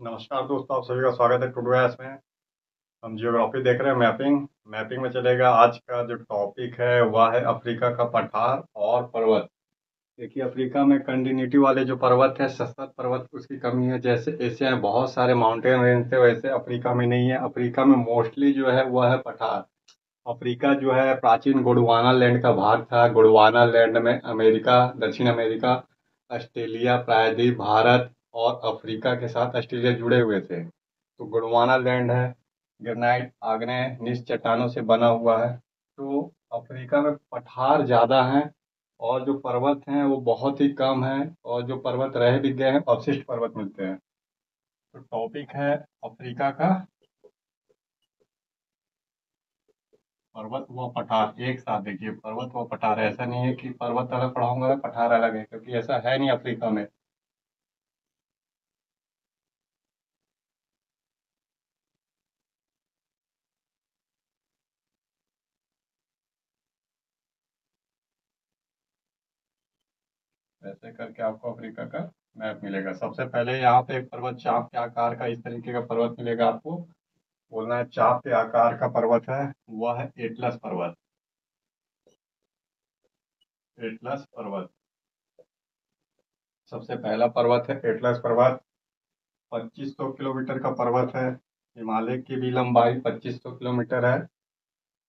नमस्कार दोस्तों, आप सभी का स्वागत है टुडे क्लास में। हम जियोग्राफी देख रहे हैं, मैपिंग मैपिंग में चलेगा। आज का जो टॉपिक है वह है अफ्रीका का पठार और पर्वत। देखिए, अफ्रीका में कंटिन्यूटी वाले जो पर्वत है, सतत पर्वत, उसकी कमी है। जैसे एशिया में बहुत सारे माउंटेन रेंज थे, वैसे अफ्रीका में नहीं है। अफ्रीका में मोस्टली जो है वह है पठार। अफ्रीका जो है प्राचीन गोंडवाना लैंड का भाग था। गोंडवाना लैंड में अमेरिका, दक्षिण अमेरिका, ऑस्ट्रेलिया, प्रायद्वीप, भारत और अफ्रीका के साथ ऑस्ट्रेलिया जुड़े हुए थे। तो गोंडवाना लैंड है, ग्रेनाइट, आग्नेय चट्टानों से बना हुआ है। तो अफ्रीका में पठार ज़्यादा हैं और जो पर्वत हैं वो बहुत ही कम हैं, और जो पर्वत रह भी गए हैं अवशिष्ट पर्वत मिलते हैं। तो टॉपिक है अफ्रीका का पर्वत व पठार। एक साथ देखिए, पर्वत व पठार। ऐसा नहीं है कि पर्वत अलग पढ़ाऊंगा पठार अलग है, क्योंकि ऐसा है नहीं अफ्रीका में। ऐसे करके आपको अफ्रीका का मैप मिलेगा। सबसे पहले यहाँ पे एक पर्वत चाप के आकार का, इस तरीके का पर्वत मिलेगा आपको। बोलना है चाप के आकार का पर्वत है, वह है एटलस पर्वत। एटलस पर्वत सबसे पहला पर्वत है, एटलस पर्वत। 2500 किलोमीटर का पर्वत है। हिमालय की भी लंबाई 2500 किलोमीटर है।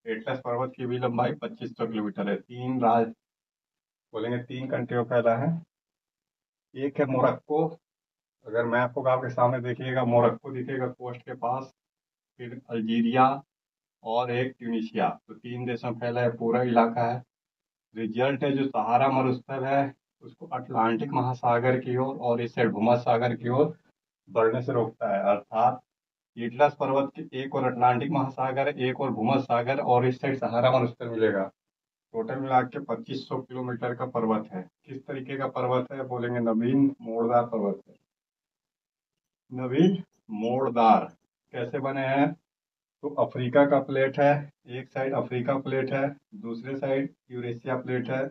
एटलस पर्वत की भी लंबाई 2500 किलोमीटर है। तीन राज बोलेंगे, तीन कंट्रियों का फैला है। एक है मोरक्को। अगर मैप होगा आपके सामने, देखिएगा मोरक्को दिखेगा कोस्ट के पास। फिर अल्जीरिया और एक ट्यूनिशिया। तो तीन देशों में फैला है पूरा इलाका है। रिजल्ट है जो सहारा मरुस्थल है, उसको अटलांटिक महासागर की ओर और इससे भूमध्य सागर की ओर बढ़ने से रोकता है। अर्थात एटलस पर्वत के एक और अटलांटिक महासागर है, एक और भूमध्य सागर, और इस साइड सहारा मरुस्थल मिलेगा। टोटल मिला के 2500 किलोमीटर का पर्वत है। किस तरीके का पर्वत है? बोलेंगे नवीन मोड़दार पर्वत है। नवीन मोड़दार कैसे बने हैं? तो अफ्रीका का प्लेट है, एक साइड अफ्रीका प्लेट है, दूसरे साइड यूरेशिया प्लेट है।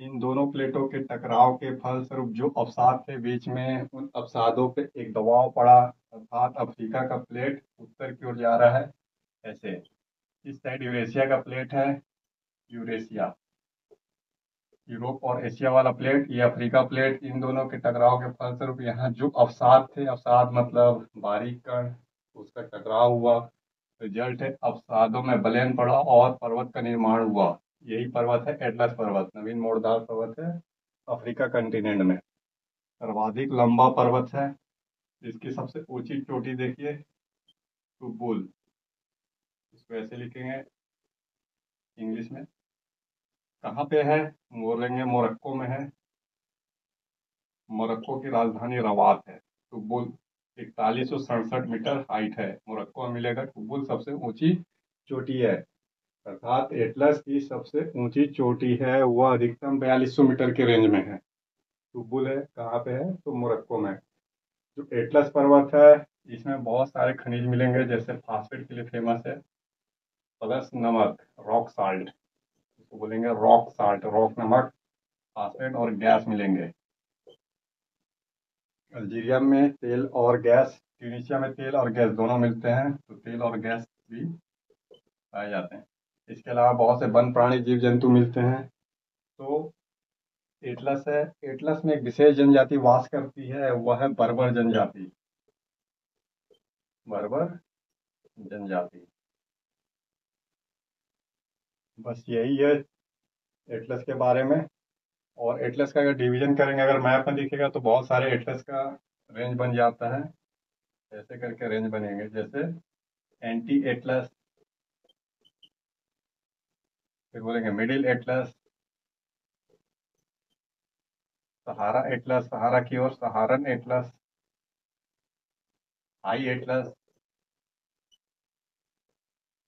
इन दोनों प्लेटों के टकराव के फलस्वरूप जो अवसाद थे बीच में, उन अवसादों पे एक दबाव पड़ा, अर्थात अफ्रीका का प्लेट उत्तर की ओर जा रहा है। ऐसे इस साइड यूरेशिया का प्लेट है। यूरेशिया यूरोप और एशिया वाला प्लेट, ये अफ्रीका प्लेट। इन दोनों के टकराव के फलस्वरूप यहाँ जो अवसाद थे, अवसाद मतलब बारीक कण, उसका टकराव हुआ। रिजल्ट है अवसादों में विलयन पड़ा और पर्वत का निर्माण हुआ। यही पर्वत है एटलस पर्वत, नवीन मोड़दार पर्वत है अफ्रीका कंटिनेंट में। सर्वाधिक लंबा पर्वत है। इसकी सबसे ऊंची चोटी देखिए, टुब्बुल। इसको ऐसे लिखेंगे इंग्लिश में। कहाँ पे है? बोलेंगे मोरक्को में है। मोरक्को की राजधानी रवात है। टुब्बुल 4167 मीटर हाइट है। मोरक्को में मिलेगा टुब्बुल, सबसे ऊंची चोटी है। अर्थात एटलस की सबसे ऊंची चोटी है, वह अधिकतम 4200 मीटर के रेंज में है। टुब्बुल है कहाँ पे है? तो मोरक्को में। जो एटलस पर्वत है, इसमें बहुत सारे खनिज मिलेंगे, जैसे फास्फेट के लिए फेमस है, प्लस नमक, रॉक साल्ट। इसको बोलेंगे रॉक साल्ट, रॉक नमक, फास्फेट और गैस मिलेंगे। अल्जीरिया में तेल और गैस, ट्यूनीशिया में तेल और गैस दोनों मिलते हैं, तो तेल और गैस भी पाए जाते हैं। इसके अलावा बहुत से वन प्राणी जीव जंतु मिलते हैं। तो एटलस है, एटलस में एक विशेष जनजाति वास करती है, वह है बर्बर जनजाति। बर्बर जनजाति। बस यही है एटलस के बारे में। और एटलस का अगर डिवीजन करेंगे, अगर मैप में दिखेगा तो बहुत सारे एटलस का रेंज बन जाता है। ऐसे करके रेंज बनेंगे, जैसे एंटी एटलस, फिर बोलेंगे मिडिल एटलस, सहारा एटलस, सहारा की ओर सहारन एटलस, हाई एटलस।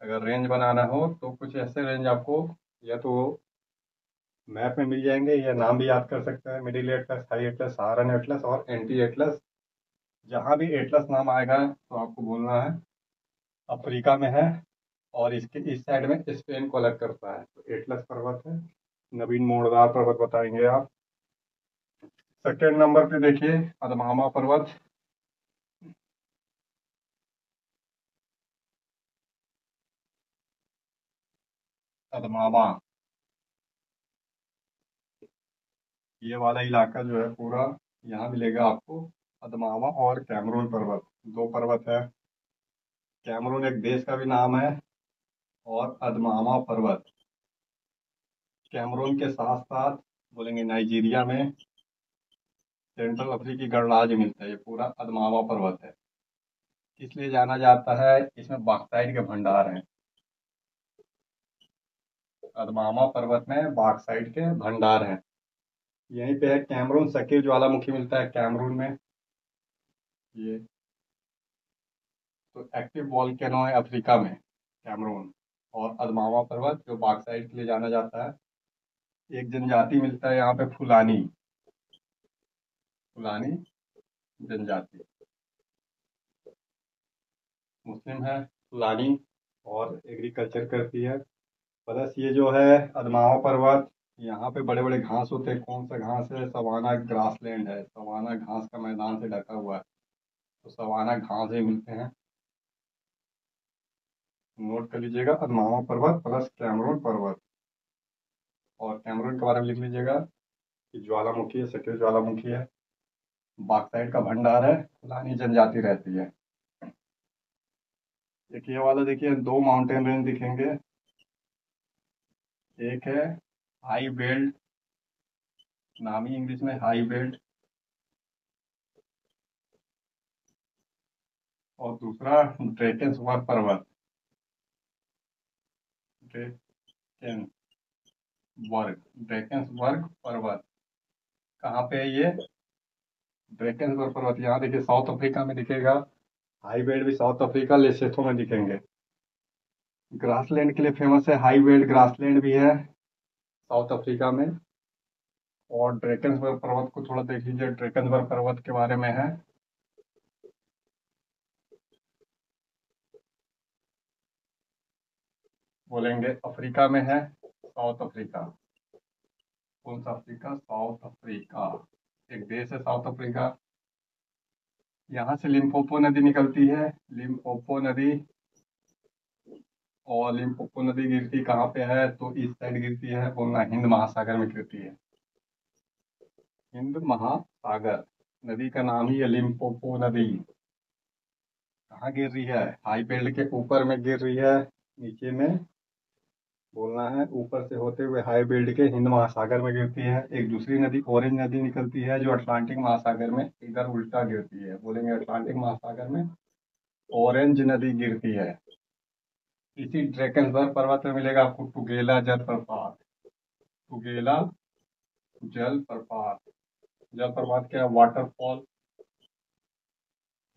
अगर रेंज बनाना हो तो कुछ ऐसे रेंज आपको या तो मैप में मिल जाएंगे, या नाम भी याद कर सकते हैं। Middle Atlas, high Atlas, Saharan Atlas और एंटी एटलस। जहाँ भी एटलस नाम आएगा तो आपको बोलना है अफ्रीका में है, और इसके इस साइड में स्पेन को अलग करता है। तो एटलस पर्वत है, नवीन मोड़दार पर्वत बताएंगे आप। सेकेंड नंबर पे देखिए अदमामा पर्वत। अदमावा, ये वाला इलाका जो है पूरा यहाँ मिलेगा आपको। अदमावा और कैमरून पर्वत, दो पर्वत है। कैमरून एक देश का भी नाम है, और अदमावा पर्वत कैमरून के साथ साथ बोलेंगे नाइजीरिया में सेंट्रल अफ्रीकी गणराज्य मिलता है। ये पूरा अदमावा पर्वत है। इसलिए जाना जाता है, इसमें बॉक्साइट के भंडार हैं। अदमावा पर्वत में बॉक्साइट के भंडार हैं। यहीं पे है कैमरून, सकीर ज्वालामुखी मिलता है कैमरून में। ये तो एक्टिव वॉल्केनो है अफ्रीका में, कैमरून। और अदमावा पर्वत जो बॉक्साइट के लिए जाना जाता है। एक जनजाति मिलता है यहाँ पे, फुलानी, फुलानी जनजाति, मुस्लिम है फुलानी, और एग्रीकल्चर करती है। प्लस ये जो है अदमावा पर्वत, यहाँ पे बड़े बड़े घास होते हैं। कौन सा घास है? सवाना ग्रासलैंड है, सवाना घास का मैदान से ढका हुआ है, तो सवाना घास ही मिलते हैं। नोट कर लीजिएगा, अदमावा पर्वत प्लस कैमरून पर्वत। और कैमरून के बारे में लिख लीजिएगा कि ज्वालामुखी है, सक्रिय ज्वालामुखी है, बॉक्साइट का भंडार है, फुलानी जनजाति रहती है। एक ये वाला देखिए, दो माउंटेन रेंज दिखेंगे। एक है हाई बेल्ट, नामी इंग्लिश में हाई बेल्ट, और दूसरा ड्रेकेंसवर्थ पर्वत, ड्रेकेंसवर्थ, ड्रेकेंसवर्थ पर्वत। कहाँ पे है ये? ड्रेकेंसवर्थ पर्वत यहाँ देखिए, साउथ अफ्रीका में दिखेगा। हाई बेल्ट भी साउथ अफ्रीका, लेसेथो में दिखेंगे। ग्रासलैंड के लिए फेमस है, हाई बेल्ट ग्रासलैंड भी है साउथ अफ्रीका में। और ड्रेकेंसबर्ग पर्वत को थोड़ा देख लीजिए, ड्रेकेंसबर्ग पर्वत के बारे में है। बोलेंगे अफ्रीका में है, साउथ अफ्रीका। कौन सा अफ्रीका? साउथ अफ्रीका, एक देश है साउथ अफ्रीका। यहाँ से लिम्पोपो नदी निकलती है, लिम्पोपो नदी। और लिम्पोपो नदी गिरती कहाँ पे है? तो इस साइड गिरती है, बोलना हिंद महासागर में गिरती है। हिंद महासागर, नदी का नाम ही है लिम्पोपो नदी। कहाँ गिर रही है? हाई बेल्ट के ऊपर में गिर रही है, नीचे में बोलना है ऊपर से होते हुए हाई बेल्ट के हिंद महासागर में गिरती है। एक दूसरी नदी ऑरेंज नदी निकलती है, जो अटलांटिक महासागर में इधर उल्टा गिरती है। बोलेंगे अटलांटिक महासागर में ऑरेंज नदी गिरती है। इसी ड्रेकन्सबर्ग पर्वत में मिलेगा आपको टुगेला जलप्रपात। टुगेला जलप्रपात, जलप्रपात क्या है? वाटरफॉल।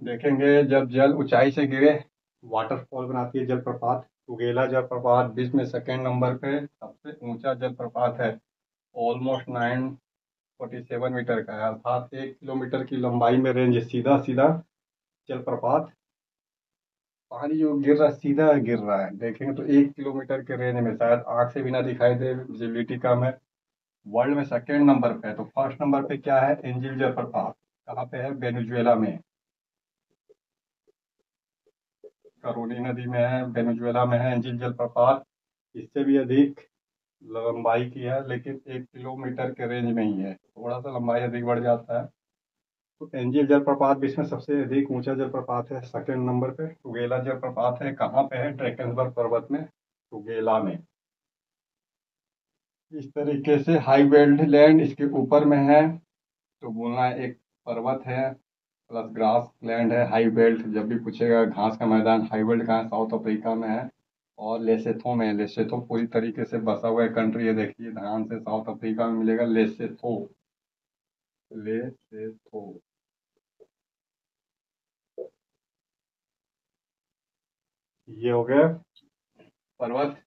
देखेंगे जब जल ऊंचाई से गिरे, वाटरफॉल बनाती है जलप्रपात। टुगेला जलप्रपात विश्व में सेकेंड नंबर पे सबसे ऊंचा जलप्रपात है। ऑलमोस्ट 947 मीटर का है, अर्थात 1 किलोमीटर की लंबाई में रेंज, सीधा सीधा जलप्रपात। पानी जो गिर रहा है सीधा गिर रहा है, देखेंगे तो 1 किलोमीटर के रेंज में, शायद आंख से भी ना दिखाई दे, विजिबिलिटी कम है। वर्ल्ड में सेकेंड नंबर पे है। तो फर्स्ट नंबर पे क्या है? एंजिल जलप्रपात। कहाँ पे है? वेनेजुएला में, करोनी नदी में है, वेनेजुएला में है एंजिल जलप्रपात। इससे भी अधिक लंबाई की है, लेकिन 1 किलोमीटर के रेंज में ही है, थोड़ा सा लंबाई अधिक बढ़ जाता है। तो एंजिल जलप्रपात विश्व में सबसे अधिक ऊंचा जलप्रपात है, सेकेंड नंबर पे टुगेला जलप्रपात है। कहाँ पे है? ड्रेकन्सबर्ग पर्वत में, टुगेला में। इस तरीके से हाई बेल्ट लैंड इसके ऊपर में है, तो बोलना है एक पर्वत है प्लस ग्रास लैंड है। हाई बेल्ट जब भी पूछेगा घास का मैदान, हाई बेल्ट कहाँ है? साउथ अफ्रीका में है। और लेसेथो में, लेसेथो पूरी तरीके से बसा हुआ है कंट्री है, देखिए ध्यान से, साउथ अफ्रीका में मिलेगा लेसेथो, लेसेथो। ये हो गया पर्वत।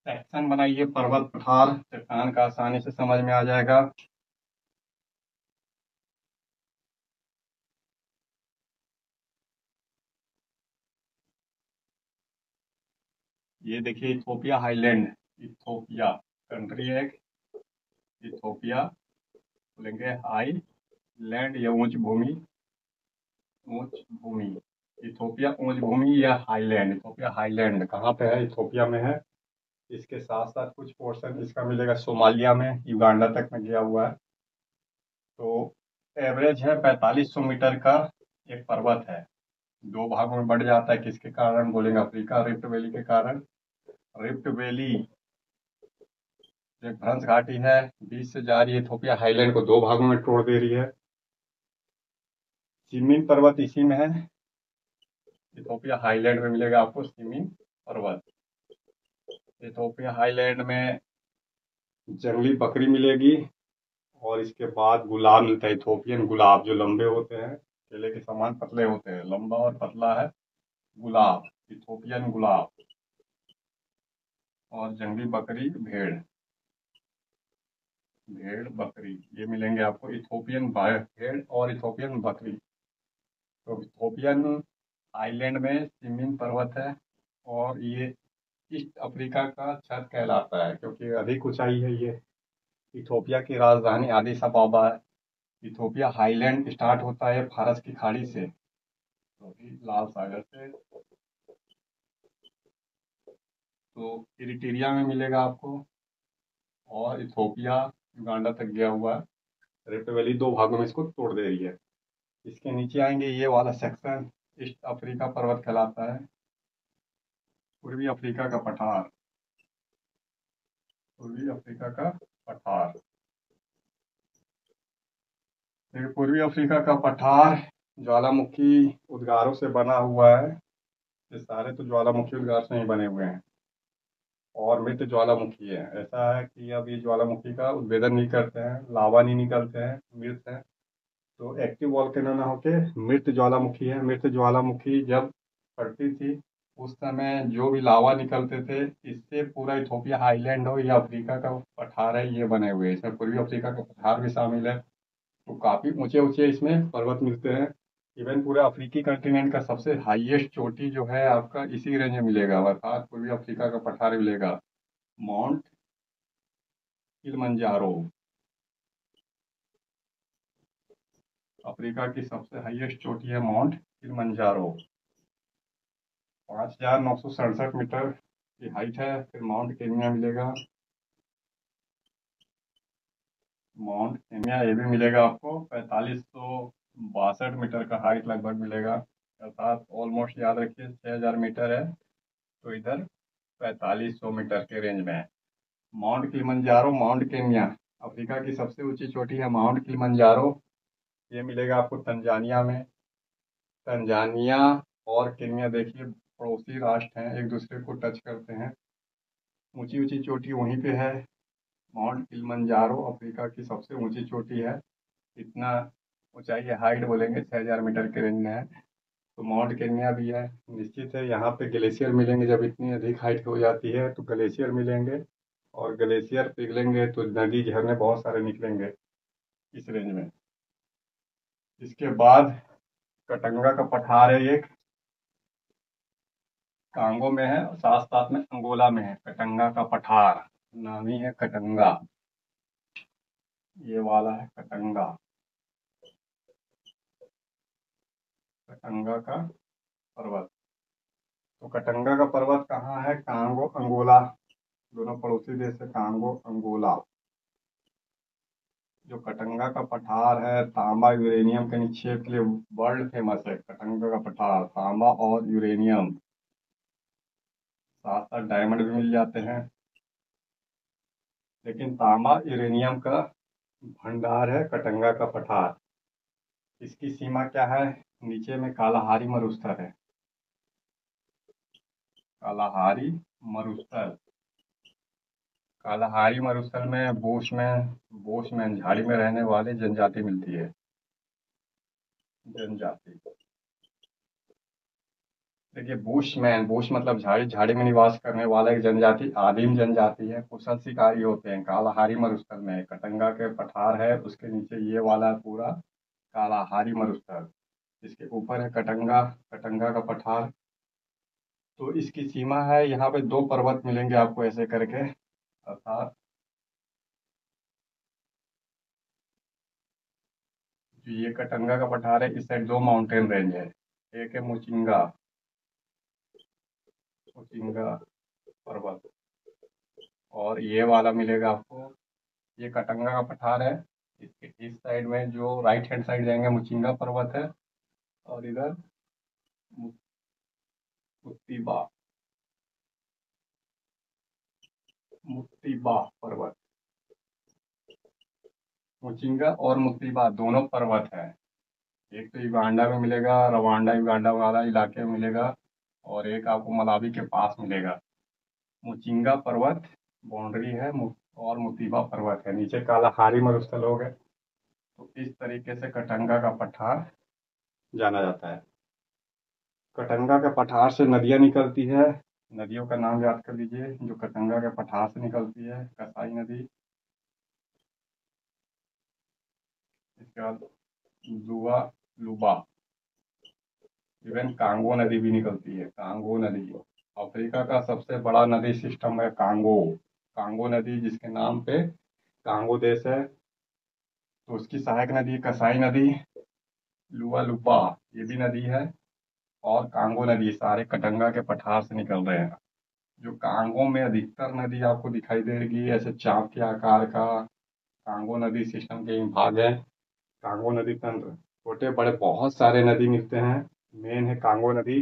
सेक्शन बनाइए पर्वत पठार चट्टान का, आसानी से समझ में आ जाएगा। ये देखिए इथोपिया हाईलैंड, इथोपिया कंट्री है एक, इथोपिया। बोलेंगे हाई लैंड या उच्च भूमि। ऊंच भूमि, इथोपिया ऊंच भूमि या हाईलैंड, इथोपिया हाईलैंड कहाँ पे है? इथोपिया में है। इसके साथ साथ कुछ पोर्शन इसका मिलेगा सोमालिया में, युगांडा तक में गया हुआ है। तो एवरेज है 4500 मीटर का एक पर्वत है। दो भागों में बढ़ जाता है, किसके कारण बोलेंगे? अफ्रीका रिफ्ट वैली के कारण। रिफ्ट वैली एक भ्रंश घाटी है, बीच से जा रही है, इथोपिया हाईलैंड को दो भागों में तोड़ दे रही है। सिमिन पर्वत इसी में है, इथोपिया हाईलैंड में मिलेगा आपको सिमिन पर्वत। इथोपिया हाईलैंड में जंगली बकरी मिलेगी, और इसके बाद गुलाब मिलता है, इथोपियन गुलाब, जो लंबे होते हैं, केले के समान पतले होते हैं, लंबा और पतला है गुलाब, इथोपियन गुलाब। और जंगली बकरी, भेड़, भेड़ बकरी ये मिलेंगे आपको, इथोपियन भेड़ और इथोपियन बकरी। तो इथोपियन आइलैंड में सिमिन पर्वत है, और ये ईस्ट अफ्रीका का छत कहलाता है, क्योंकि अधिक ऊंचाई है ये। इथोपिया की राजधानी आदिस अबाबा है। इथोपिया हाईलैंड स्टार्ट होता है फारस की खाड़ी से, तो लाल सागर से, तो इरिट्रिया में मिलेगा आपको, और इथोपिया युगांडा तक गया हुआ है। रिफ्ट वैली दो भागों में इसको तोड़ दे रही है। इसके नीचे आएंगे, ये वाला सेक्शन ईस्ट अफ्रीका पर्वत कहलाता है, पूर्वी अफ्रीका का पठार, पूर्वी अफ्रीका का पठार। देखिए पूर्वी अफ्रीका का पठार ज्वालामुखी उद्गारों से बना हुआ है। ये सारे तो ज्वालामुखी उद्गार से ही बने हुए हैं, और मृत ज्वालामुखी है। ऐसा है कि अब ये ज्वालामुखी का उद्भेदन नहीं करते हैं, लावा नहीं निकलते हैं, मृत है। तो एक्टिव वॉल्केनो ना होके मृत ज्वालामुखी है। मृत ज्वालामुखी जब फटती थी उस समय जो भी लावा निकलते थे, इससे पूरा इथोपिया हाईलैंड हो या अफ्रीका का पठार है, ये बने हुए हैं। इसमें पूर्वी अफ्रीका का पठार भी शामिल है। तो काफ़ी ऊंचे ऊंचे इसमें पर्वत मिलते हैं। इवन पूरे अफ्रीकी कंटिनेंट का सबसे हाईएस्ट चोटी जो है आपका इसी रेंज में मिलेगा, अर्थात पूर्वी अफ्रीका का पठार मिलेगा, माउंट किलिमंजारो। अफ्रीका की सबसे हाईएस्ट चोटी है माउंट किलिमंजारो, 5,967 मीटर की हाइट है। फिर माउंट केनिया मिलेगा, माउंट केनिया ये भी मिलेगा आपको, 4562 मीटर का हाइट लगभग मिलेगा, अर्थात ऑलमोस्ट याद रखिए 6,000 मीटर है, तो इधर 4,500 मीटर के रेंज में है। Mount Kilimanjaro, mount Kenya, Africa की सबसे ऊंची चोटी है माउंट किलिमंजारो। ये मिलेगा आपको तंजानिया में। तंजानिया और केन्या देखिए पड़ोसी राष्ट्र हैं, एक दूसरे को टच करते हैं। ऊंची ऊंची चोटी वहीं पे है। माउंट किलिमंजारो अफ्रीका की सबसे ऊंची चोटी है। इतना ऊंचाई है, हाइट बोलेंगे 6,000 मीटर के रेंज में है। तो माउंट केन्या भी है। निश्चित है यहाँ पे ग्लेशियर मिलेंगे, जब इतनी अधिक हाइट हो जाती है तो ग्लेशियर मिलेंगे, और ग्लेशियर पिघलेंगे तो नदी झरने बहुत सारे निकलेंगे इस रेंज में। इसके बाद कटंगा का पठार है एक, कांगो में है, साथ साथ में अंगोला में है। कटंगा का पठार नाम ही है कटंगा, ये वाला है कटंगा, कटंगा का पर्वत। तो कटंगा का पर्वत कहाँ है? कांगो अंगोला, दोनों पड़ोसी देश है, कांगो अंगोला। जो कटंगा का पठार है, तांबा यूरेनियम के निक्षेप के लिए वर्ल्ड फेमस है। कटंगा का पठार तांबा और यूरेनियम, साथ साथ डायमंड भी मिल जाते हैं, लेकिन तांबा यूरेनियम का भंडार है कटंगा का पठार। इसकी सीमा क्या है? नीचे में कालाहारी मरुस्थल है, कालाहारी मरुस्थल। कालाहारी मरुस्थल में बोशमैन झाड़ी में रहने वाले जनजाति मिलती है, जनजाति। देखिए बुशमैन, बुश मतलब झाड़ी, झाड़ी में निवास करने वाला एक जनजाति, आदिम जनजाति है, कुशल शिकारी होते हैं। कालाहारी मरुस्थल में कटंगा के पठार है, उसके नीचे ये वाला पूरा कालाहारी मरुस्थल, इसके ऊपर है कटंगा, कटंगा का पठार। तो इसकी सीमा है, यहाँ पे दो पर्वत मिलेंगे आपको ऐसे करके, अर्थात तो ये कटंगा का पठार है, इस साइड दो माउंटेन रेंज है, एक है मुचिंगा मुचिंगा पर्वत, और ये वाला मिलेगा आपको, ये कटंगा का पठार है। इसके इस साइड में जो राइट हैंड साइड जाएंगे मुचिंगा पर्वत है, और इधर मु- मुत्तिबा मुत्तिबा पर्वत, मुचिंगा और मुत्तिबा दोनों पर्वत है। एक तो युगांडा में मिलेगा, रवांडा युगांडा वाला इलाके में मिलेगा, और एक आपको मलावी के पास मिलेगा। मुचिंगा पर्वत बाउंड्री है, और मुतीबा पर्वत है, नीचे कालाहारी मरुस्थल हो गए। तो इस तरीके से कटंगा का पठार जाना जाता है। कटंगा के पठार से नदियां निकलती है, नदियों का नाम याद कर लीजिए जो कटंगा के पठार से निकलती है। कसाई नदी, इसके बाद लुआ लुबा, इवन कांगो नदी भी निकलती है, कांगो नदी। अफ्रीका का सबसे बड़ा नदी सिस्टम है कांगो, कांगो नदी जिसके नाम पे कांगो देश है, तो उसकी सहायक नदी कसाई नदी, लुआ लुबा ये भी नदी है, और कांगो नदी, सारे कटंगा के पठार से निकल रहे हैं। जो कांगो में अधिकतर नदी आपको दिखाई देगी ऐसे चाँप के आकार का, कांगो नदी सिस्टम के ही भाग है। कांगो नदी तंत्र, छोटे बड़े बहुत सारे नदी मिलते हैं, मेन है कांगो नदी,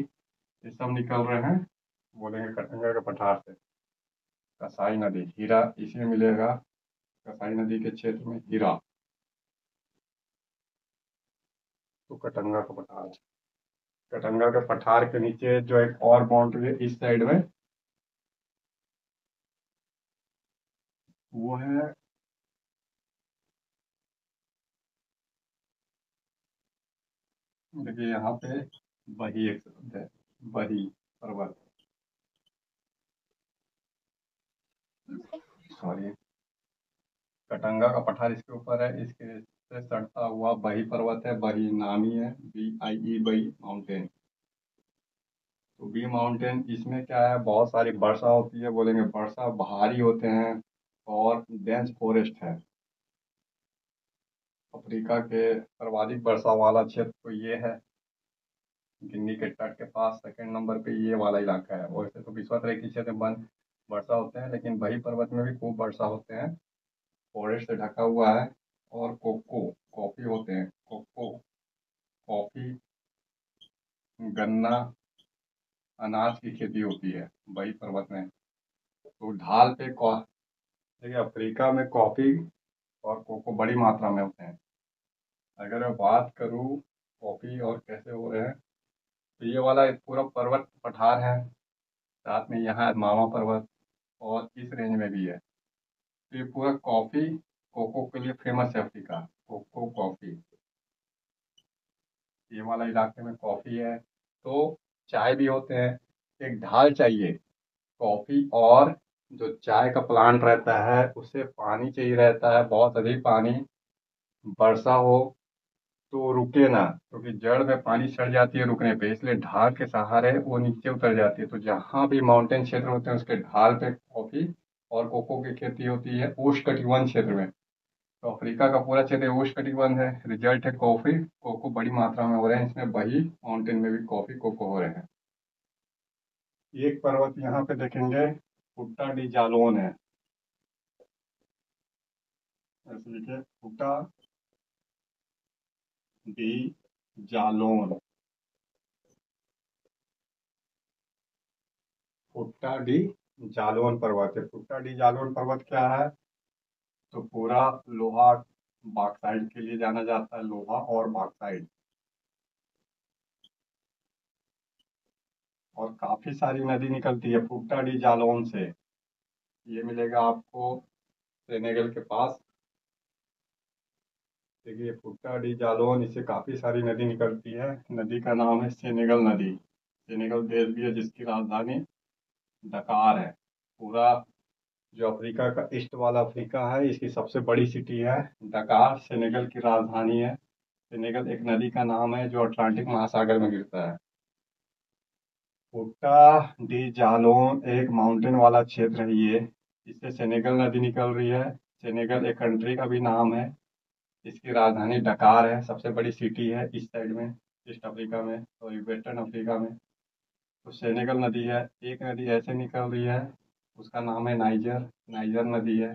ये सब निकल रहे हैं, बोलेंगे कटंगा के पठार से। कसाई नदी, हीरा इसी में मिलेगा, कसाई नदी के क्षेत्र में हीरा, तो कटंगा का पठार। कटंगा के पठार के नीचे जो एक और बाउंड्री है इस साइड में, वो है, देखिए यहाँ पे बही एक शब्द है, बही पर्वत, सॉरी, कटंगा का पठार इसके ऊपर है, इसके से सटता हुआ बही पर्वत है, बही नामी है, BIE बही माउंटेन। तो बी माउंटेन, इसमें क्या है, बहुत सारी वर्षा होती है, बोलेंगे वर्षा भारी होते हैं, और डेंस फॉरेस्ट है। अफ्रीका के सर्वाधिक वर्षा वाला क्षेत्र तो ये है, गिनी के तट के पास सेकंड नंबर पे ये वाला इलाका है। वैसे तो विश्वतरेखी की क्षेत्र में वर्षा होते हैं, लेकिन वही पर्वत में भी खूब वर्षा होते हैं, फॉरेस्ट से ढका हुआ है। और कोको, कॉफी होते हैं, कोको, कॉफी, गन्ना, अनाज की खेती होती है वही पर्वत में। तो ढाल पे देखिए अफ्रीका में कॉफी और कोको बड़ी मात्रा में होते हैं। अगर मैं बात करूँ कॉफी और कैसे हो रहे हैं, तो ये वाला एक पूरा पर्वत पठार है, साथ में यहाँ मामा पर्वत, और इस रेंज में भी है। तो ये पूरा कॉफी कोको के लिए फेमस है अफ्रीका, कोको कॉफी, ये वाला इलाके में कॉफी है। तो चाय भी होते हैं, एक ढाल चाहिए, कॉफी और जो चाय का प्लांट रहता है उसे पानी चाहिए रहता है, बहुत अधिक पानी, वर्षा हो तो रुके ना, क्योंकि जड़ में पानी चढ़ जाती है रुकने पे, इसलिए ढाल के सहारे वो नीचे उतर जाती है। तो जहाँ भी माउंटेन क्षेत्र होते हैं उसके ढाल पे कॉफी और कोको की खेती होती है उष्णकटिबंध क्षेत्र में। तो अफ्रीका का पूरा क्षेत्र उष्णकटिबंध है, रिजल्ट है कॉफी कोको बड़ी मात्रा में हो रहे हैं, इसमें वही माउंटेन में भी कॉफी कोको हो रहे हैं। एक पर्वत यहाँ पे देखेंगे, फुट्टा डी जालोन है, ऐसे लिखिए, फुट्टा डी जालोन, फुट्टा डी जालोन पर्वत है। फुट्टा डी जालोन पर्वत क्या है, तो पूरा लोहा बॉक्साइट के लिए जाना जाता है, लोहा और बॉक्साइट, और काफी सारी नदी निकलती है फुट्टा डी जालोन से। ये मिलेगा आपको सेनेगल के पास, देखिए फुट्टा डी जालोन, इससे काफी सारी नदी निकलती है, नदी का नाम है सेनेगल नदी। सेनेगल देश भी है जिसकी राजधानी डकार है। पूरा जो अफ्रीका का ईस्ट वाला अफ्रीका है इसकी सबसे बड़ी सिटी है डकार, सेनेगल की राजधानी है। सेनेगल एक नदी का नाम है जो अटलांटिक महासागर में गिरता है। फुट्टा डी जालोन एक माउंटेन वाला क्षेत्र है ये, इससे सेनेगल नदी निकल रही है। सेनेगल एक कंट्री का भी नाम है, इसकी राजधानी डकार है, सबसे बड़ी सिटी है इस साइड में, ईस्ट अफ्रीका में, सॉरी वेस्टर्न अफ्रीका में। तो सेनेगल नदी है, एक नदी ऐसे निकल रही है, उसका नाम है नाइजर, नाइजर नदी है।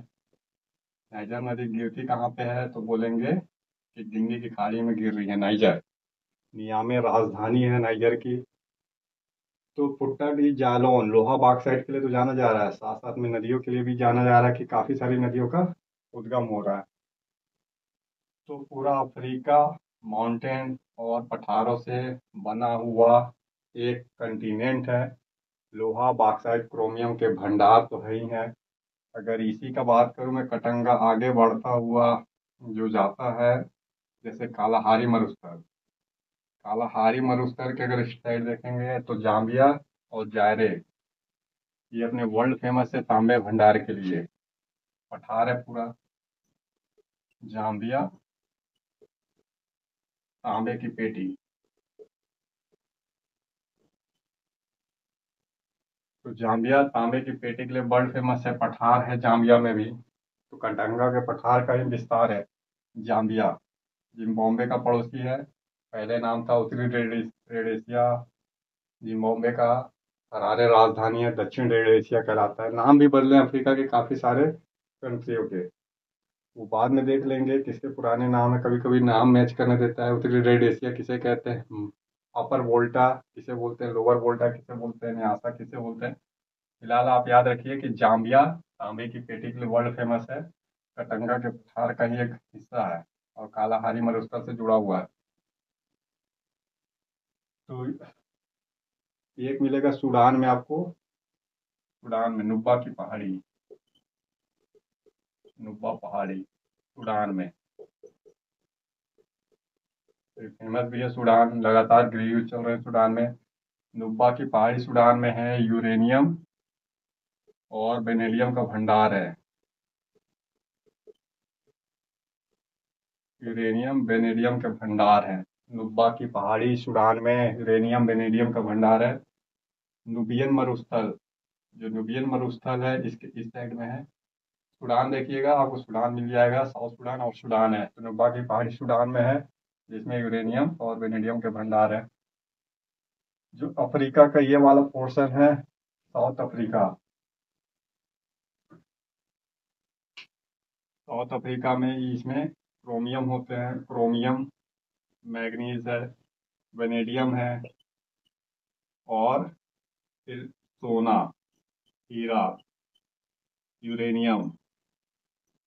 नाइजर नदी गिरती कहाँ पे है तो बोलेंगे कि गिनी की खाड़ी में गिर रही है नाइजर। नियामे राजधानी है नाइजर की। तो पुट्टा डी जालौन लोहा बॉक्साइट के लिए तो जाना जा रहा है, साथ साथ में नदियों के लिए भी जाना जा रहा है कि काफ़ी सारी नदियों का उद्गम हो रहा है। तो पूरा अफ्रीका माउंटेन और पठारों से बना हुआ एक कंटिनेंट है। लोहा बॉक्साइट क्रोमियम के भंडार तो है ही है। अगर इसी का बात करूँ मैं, कटंगा आगे बढ़ता हुआ जो जाता है, जैसे कालाहारी मरुस्थल, कालाहारी मरुस्थल के अगर स्टाइल देखेंगे तो जाम्बिया और जायरे, ये अपने वर्ल्ड फेमस है तांबे भंडार के लिए। पठार है पूरा, जाम्बिया तांबे की पेटी। तो जाम्बिया तांबे की पेटी के लिए वर्ल्ड फेमस है, पठार है जाम्बिया में भी। तो कटंगा के पठार का ही विस्तार है जाम्बिया। जिम्बाब्वे का पड़ोसी है, पहले नाम था उत्तरी रेडेसिया। जिम्बाब्वे का हरारे राजधानी है, दक्षिण रेडेसिया कहलाता है। नाम भी बदले अफ्रीका के काफ़ी सारे कंट्रियों के, वो बाद में देख लेंगे किसके पुराने नाम है। कभी कभी नाम मैच करने देता है। उत्तरी रेड एशिया किसे कहते हैं, अपर वोल्टा किसे बोलते हैं, लोअर वोल्टा किसे बोलते हैं, न्यासा किसे बोलते हैं। फिलहाल आप याद रखिए कि जाम्बिया तांबे की पेटी के लिए वर्ल्ड फेमस है, कटंगा के पठार का ही एक हिस्सा है और कालाहारी मरुस्थल से जुड़ा हुआ है। तो एक मिलेगा सूडान में आपको, सूडान में नुब्बा की पहाड़ी, नुब्बा पहाड़ी सूडान में फेमस भी है। सूडान लगातार गृह युद्ध चल रहे हैं सूडान में। नुब्बा की पहाड़ी सूडान में है, यूरेनियम और बेनेलियम का भंडार है। यूरेनियम बेनेलियम के भंडार है। नुब्बा की पहाड़ी सूडान में यूरेनियम बेनेलियम का भंडार है। नुबियन मरुस्थल, जो नुबियन मरुस्थल है इसके इस साइड में है। सूडान देखिएगा, आपको सूडान मिल जाएगा, साउथ सूडान और सूडान है। तो नुब्बा की पहाड़ी सूडान में है, जिसमें यूरेनियम और बेनेलियम के भंडार है। जो अफ्रीका का ये वाला पोर्शन है, साउथ अफ्रीका, साउथ अफ्रीका में इसमें क्रोमियम होते हैं, क्रोमियम, मैग्नीज है, वेनेडियम है, और फिर सोना, हीरा, यूरेनियम,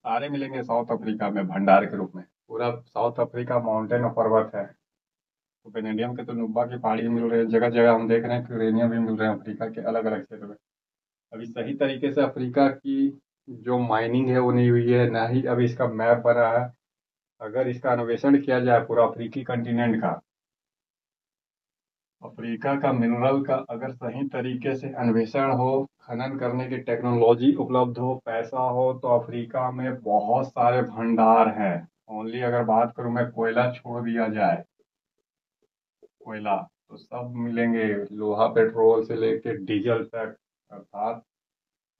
सारे मिलेंगे साउथ अफ्रीका में भंडार के रूप में। पूरा साउथ अफ्रीका माउंटेन और पर्वत है। तो वेनेडियम के तो नुब्बा की पहाड़ी मिल रहे हैं, जगह जगह हम देख रहे हैं कि यूरेनियम भी मिल रहे हैं अफ्रीका के अलग अलग क्षेत्र में। अभी सही तरीके से अफ्रीका की जो माइनिंग है वो नहीं हुई है, ना ही अभी इसका मैप बना है। अगर इसका अन्वेषण किया जाए पूरा अफ्रीकी कंटिनेंट का, अफ्रीका का मिनरल का अगर सही तरीके से अन्वेषण हो, खनन करने की टेक्नोलॉजी उपलब्ध हो, पैसा हो, तो अफ्रीका में बहुत सारे भंडार हैं। ओनली अगर बात करूं मैं, कोयला छोड़ दिया जाए, कोयला तो सब मिलेंगे, लोहा पेट्रोल से लेके डीजल तक। अर्थात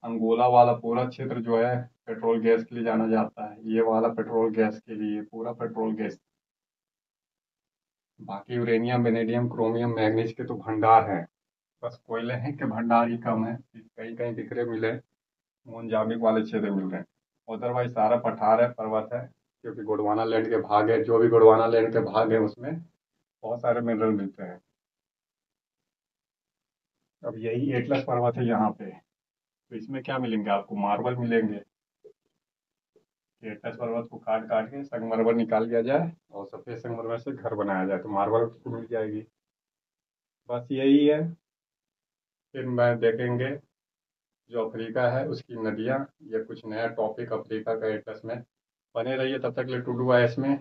अंगोला वाला पूरा क्षेत्र जो है पेट्रोल गैस के लिए जाना जाता है, ये वाला पेट्रोल गैस के लिए, पूरा पेट्रोल गैस। बाकी यूरेनियम वेनेडियम क्रोमियम मैग्नीज के तो भंडार हैं। बस कोयले हैं कि भंडार ही कम है, कहीं कहीं बिखरे मिले, मोनजाबिक वाले क्षेत्र मिल रहे हैं। अदरवाइज सारा पठार है, पर्वत है, क्योंकि गोंडवाना लैंड के भाग है, जो भी गोंडवाना लैंड के भाग है उसमें बहुत सारे मिनरल मिलते हैं। अब यही एटलस पर्वत है यहाँ पे, तो इसमें क्या मिलेंगे आपको, मार्बल मिलेंगे। एटलस पर्वत को काट काट के संगमरमर निकाल लिया जाए और सफेद संगमरमर से घर बनाया जाए तो मार्बल मिल जाएगी। बस यही है। फिर मैं देखेंगे जो अफ्रीका है उसकी नदियाँ, या कुछ नया टॉपिक अफ्रीका का एटलस में। बने रहिए, तब तक के लिए टू डू आइएस में